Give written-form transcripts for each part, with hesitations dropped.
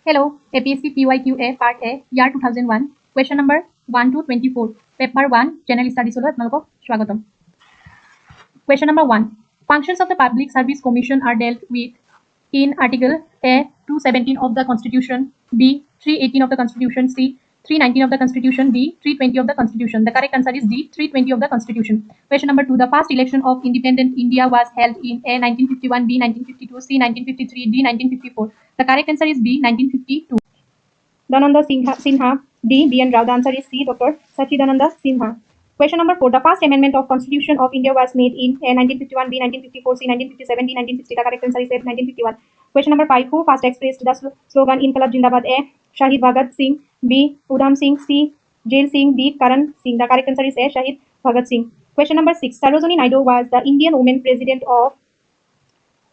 Hello, APSC PYQA Part A, Year 2001, Question number 1 to 24, Paper 1, General Studies holo apnalokok swagatom. Question number 1. Functions of the Public Service Commission are dealt with in Article A 217 of the Constitution, B 318 of the Constitution, C 319 of the Constitution, D 320 of the Constitution. The correct answer is D 320 of the Constitution. Question number 2. The first election of independent India was held in A 1951, B 1952, C 1953, D 1954. The correct answer is B 1952. Dhananda Sinha, D. B. N. Rao. The answer is C. Dr. Sachidananda Sinha. Question number 4. The first amendment of Constitution of India was made in A 1951, B 1954, C 1957, D 1960. The correct answer is A 1951. Question number 5. Who first expressed the slogan Inqilab Jindabad? A. Shahid Bhagat Singh, B. Udham Singh, C. Jail Singh, D. Karan Singh. The correct answer is A. Shahid Bhagat Singh. Question number 6. Sarojini Naidu was the Indian woman president of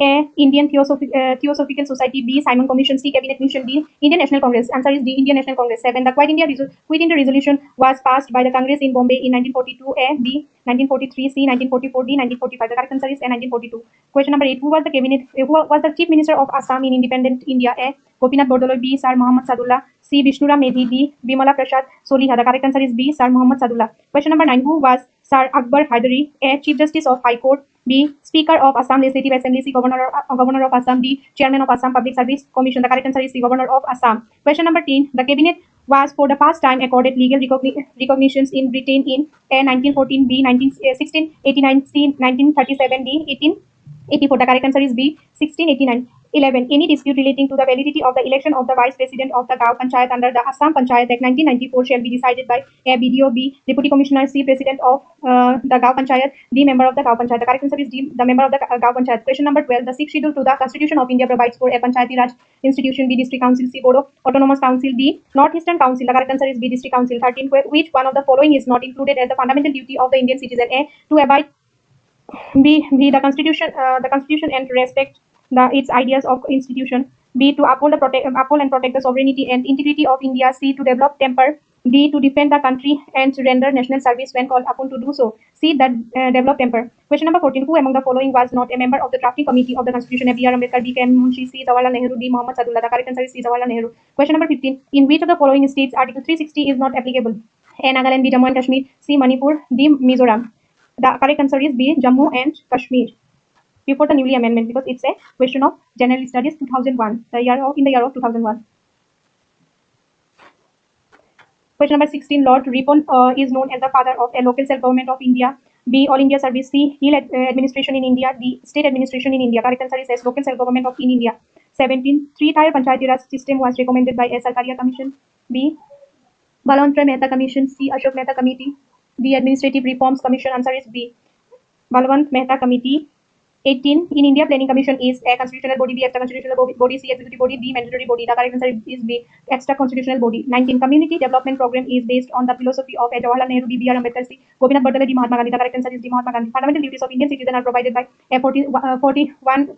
A. Indian Theosophical Society, B. Simon Commission, C. Cabinet Mission, D. Indian National Congress. Answer is D. Indian National Congress. 7. The Quit India Resolution was passed by the Congress in Bombay in 1942. A. B. 1943, C. 1944, D. 1945. The correct answer is A. 1942. Question number 8. Who was the Chief Minister of Assam in independent India? A. Gopinath Bordoloi, B. Sir Muhammad Sadullah, C. Vishnuram Medhi, D. Bimala Prasad Soliha. The correct answer is B. Sir Muhammad Sadullah. Question number 9. Who was Sir Akbar Haidari? A. Chief Justice of High Court, B. Speaker of Assam Legislative Assembly, C. Governor of Assam, D. Chairman of Assam Public Service Commission. The correct answer is C. Governor of Assam. Question number 10. The Cabinet was for the first time accorded legal recognitions in Britain in A. 1914, B. 1689, C. 1937, D. 1884. The correct answer is B. 1689. 11. Any dispute relating to the validity of the election of the Vice President of the Gaon Panchayat under the Assam Panchayat Act 1994 shall be decided by A. BDO, B. Deputy Commissioner, C. President of the Gaon Panchayat, D. Member of the Gaon Panchayat. The correct answer is D. The member of the Gaon Panchayat. Question number 12. The 6th schedule to the Constitution of India provides for A. Panchayati Raj institution, B. District Council, C. Board of Autonomous Council, D. Northeastern Council. The correct answer is B. District Council. 13. Which one of the following is not included as the fundamental duty of the Indian citizen? A. To abide B. The Constitution and respect its ideas of institution. B. To uphold and protect the sovereignty and integrity of India. C. To develop temper. D. To defend the country and to render national service when called upon to do so. C. That develop temper. Question number 14. Who among the following was not a member of the drafting committee of the Constitution? A. B.R. Ambedkar, B. K. M. Munshi, C. Jawaharlal Nehru, D. Muhammad Sadullah. The correct answer is C. Jawaharlal Nehru. Question number 15. In which of the following states Article 360 is not applicable? A. Nagaland, B. Jammu and Kashmir, C. Manipur, D. Mizoram. The correct answer is B. Jammu and Kashmir. Before the newly amendment, because it's a question of General Studies 2001, in the year of 2001. Question number 16. Lord Ripon is known as the father of a local self-government of India. B. All India Service. C. Hill administration in India. D. State administration in India. Correct answer is S. Local self-government of in India. 17. Three-tier Panchayati Raj system was recommended by S. Sarkaria Commission. B. Balwant Mehta Commission. C. Ashok Mehta Committee. D. Administrative Reforms Commission. Answer is B. Balwant Mehta Committee. 18. In India, Planning Commission is A. Constitutional body, B. Extra constitutional body, C. Executive body, D. Mandatory body. The correct answer is B. Extra constitutional body. 19. Community development program is based on the philosophy of A. Jawaharlal Nehru, D. B.R. Ambedkar, C. Gopinath Bordoloi, D. Mahatma Gandhi. The correct answer is D. Mahatma Gandhi. Fundamental duties of Indian citizen are provided by A. 41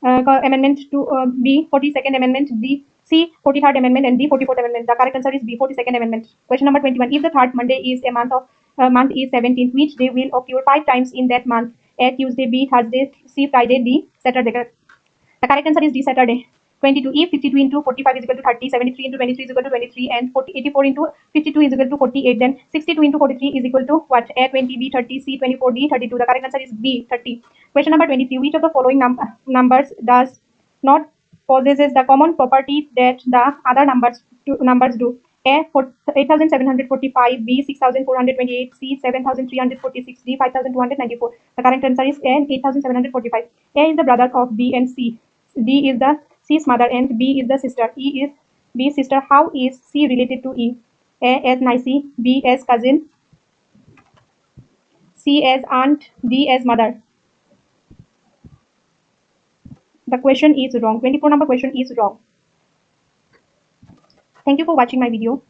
Amendment to B. 42nd Amendment, D. C. 43rd Amendment, and D. 44th Amendment. The correct answer is B. 42nd Amendment. Question number 21. If the third Monday is a month is 17th, which day will occur 5 times in that month? A. Tuesday, B. Thursday, C. Friday, D. Saturday. The correct answer is D. Saturday. 22. If 52 into 45 is equal to 30, 73 into 23 is equal to 23, and 84 into 52 is equal to 48, then 62 into 43 is equal to what? A. 20, B. 30, C. 24, D. 32. The correct answer is B. 30. Question number 23. Which of the following numbers does not possesses the common property that the other numbers do? A. 8745, B. 6428, C. 7346, D. 5294. The correct answer is A. 8745. A is the brother of B and C. D is the C's mother and B is the sister. E is B's sister. How is C related to E? A as Niece, B as cousin, C as aunt, D as mother. The question is wrong. 24 number question is wrong. Thank you for watching my video.